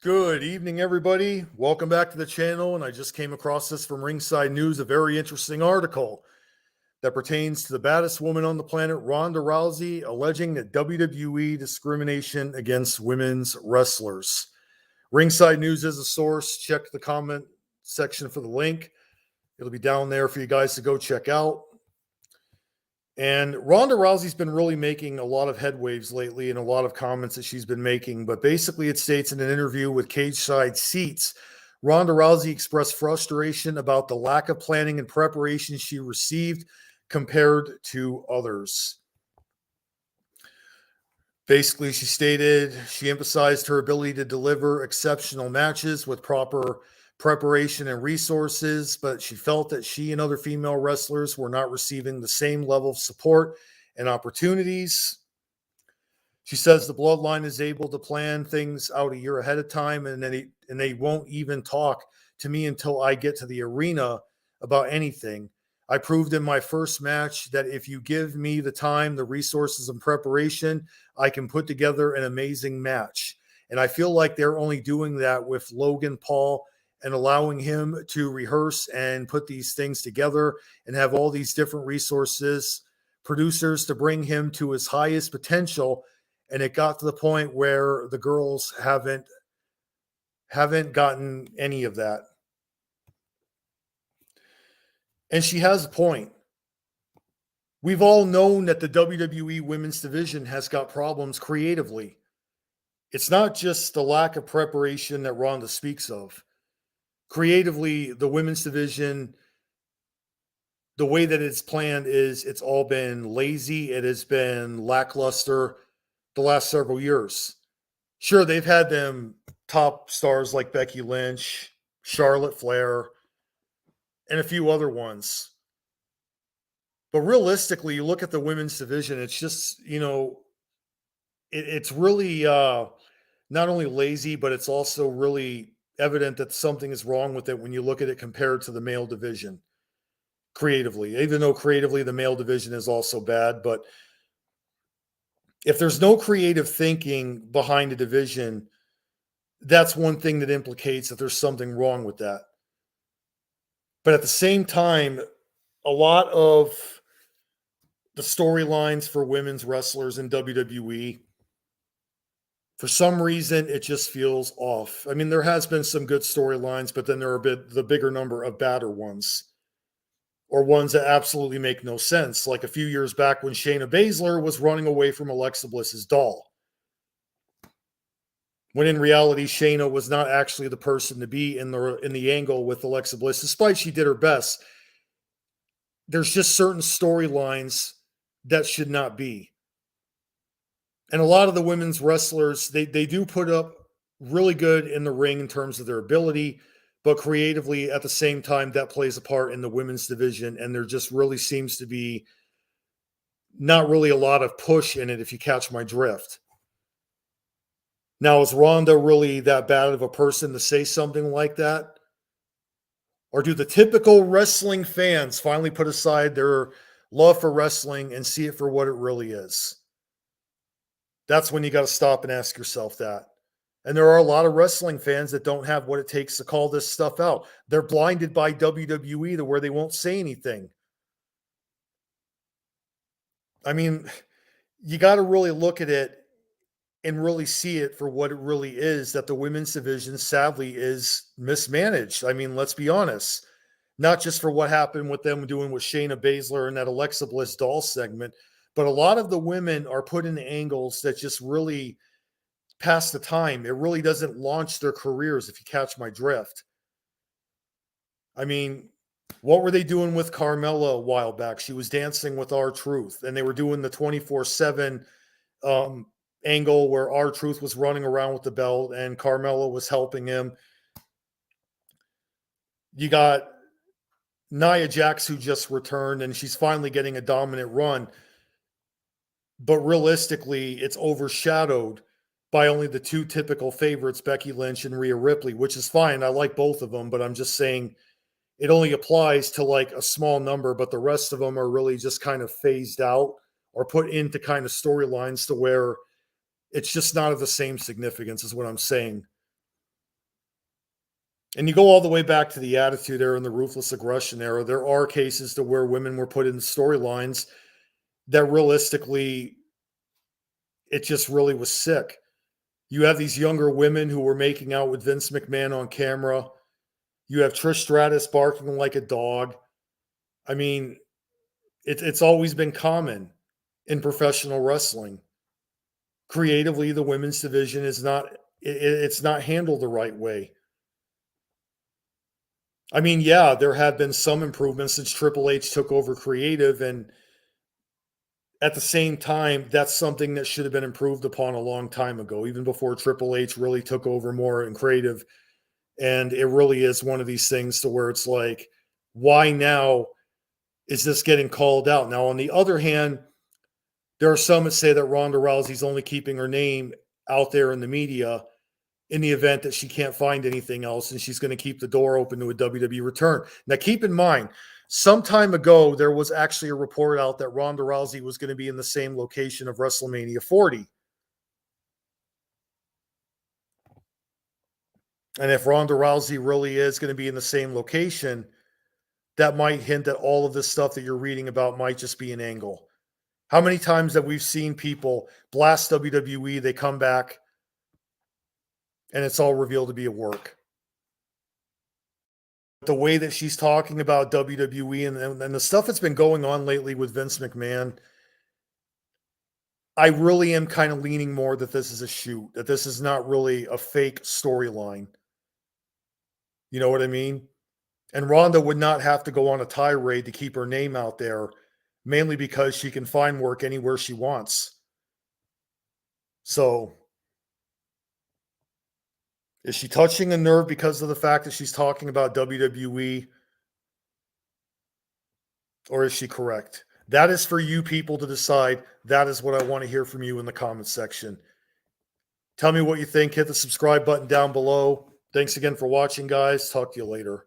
Good evening, everybody. Welcome back to the channel. And I just came across this from Ringside News, a very interesting article that pertains to the baddest woman on the planet, Ronda Rousey, alleging that WWE discrimination against women's wrestlers. Ringside News is a source. Check the comment section for the link. It'll be down there for you guys to go check out. And Ronda Rousey's been really making a lot of headwaves lately in a lot of comments that she's been making. But basically, it states in an interview with Cageside Seats, Ronda Rousey expressed frustration about the lack of planning and preparation she received compared to others. Basically, she stated she emphasized her ability to deliver exceptional matches with proper preparation and resources, but she felt that she and other female wrestlers were not receiving the same level of support and opportunities. She says the Bloodline is able to plan things out a year ahead of time, and they won't even talk to me until I get to the arena about anything. I proved in my first match that if you give me the time, the resources, and preparation, I can put together an amazing match. And I feel like they're only doing that with Logan Paul and allowing him to rehearse and put these things together and have all these different resources, producers to bring him to his highest potential. And it got to the point where the girls haven't gotten any of that. And she has a point. We've all known that the WWE women's division has got problems creatively. It's not just the lack of preparation that Ronda speaks of. Creatively, the women's division, the way that it's planned is it's all been lazy. It has been lackluster the last several years. Sure, they've had them top stars like Becky Lynch, Charlotte Flair, and a few other ones. But realistically, you look at the women's division, it's just, it's really not only lazy, but it's also really evident that something is wrong with it when you look at it compared to the male division creatively, even though creatively the male division is also bad. But if there's no creative thinking behind a division, that's one thing that implicates that there's something wrong with that. But at the same time, a lot of the storylines for women's wrestlers in WWE, for some reason, it just feels off. I mean, there has been some good storylines, but then there are the bigger number of badder ones, or ones that absolutely make no sense. Like a few years back when Shayna Baszler was running away from Alexa Bliss's doll, when in reality, Shayna was not actually the person to be in the angle with Alexa Bliss, despite she did her best. There's just certain storylines that should not be. And a lot of the women's wrestlers, they do put up really good in the ring in terms of their ability, but creatively at the same time, that plays a part in the women's division. And there just really seems to be not really a lot of push in it, if you catch my drift. Now, is Ronda really that bad of a person to say something like that? Or do the typical wrestling fans finally put aside their love for wrestling and see it for what it really is? That's when you got to stop and ask yourself that. And there are a lot of wrestling fans that don't have what it takes to call this stuff out. They're blinded by WWE to where they won't say anything. I mean, you got to really look at it and really see it for what it really is, that the women's division, sadly, is mismanaged. I mean, let's be honest. Not just for what happened with them doing with Shayna Baszler and that Alexa Bliss doll segment, but a lot of the women are put in angles that just really pass the time. It really doesn't launch their careers, if you catch my drift. I mean, what were they doing with Carmella a while back? She was dancing with R-Truth, and they were doing the 24/7 angle where R-Truth was running around with the belt and Carmella was helping him. You got Nia Jax, who just returned, and she's finally getting a dominant run. But realistically, it's overshadowed by only the two typical favorites, Becky Lynch and Rhea Ripley, which is fine. I like both of them, but I'm just saying it only applies to like a small number, but the rest of them are really just kind of phased out or put into kind of storylines to where it's just not of the same significance, is what I'm saying. And you go all the way back to the Attitude Era and the Ruthless Aggression Era. There are cases to where women were put in storylines that realistically, it just really was sick. You have these younger women who were making out with Vince McMahon on camera. You have Trish Stratus barking like a dog. I mean, it's always been common in professional wrestling. Creatively, the women's division is not it's not handled the right way. I mean, yeah, there have been some improvements since Triple H took over creative, and at the same time, that's something that should have been improved upon a long time ago, even before Triple H really took over more in creative. And it really is one of these things to where it's like, why now is this getting called out? Now, on the other hand, there are some that say that Ronda Rousey's only keeping her name out there in the media in the event that she can't find anything else, and she's going to keep the door open to a WWE return. Now, keep in mind, some time ago, there was actually a report out that Ronda Rousey was going to be in the same location of WrestleMania 40. And if Ronda Rousey really is going to be in the same location, that might hint that all of this stuff that you're reading about might just be an angle. How many times have we seen people blast WWE, they come back, and it's all revealed to be a work? The way that she's talking about WWE and the stuff that's been going on lately with Vince McMahon, I really am kind of leaning more that this is a shoot, that this is not really a fake storyline. You know what I mean? And Ronda would not have to go on a tirade to keep her name out there, mainly because she can find work anywhere she wants. So, is she touching a nerve because of the fact that she's talking about WWE? Or is she correct? That is for you people to decide. That is what I want to hear from you in the comments section. Tell me what you think. Hit the subscribe button down below. Thanks again for watching, guys. Talk to you later.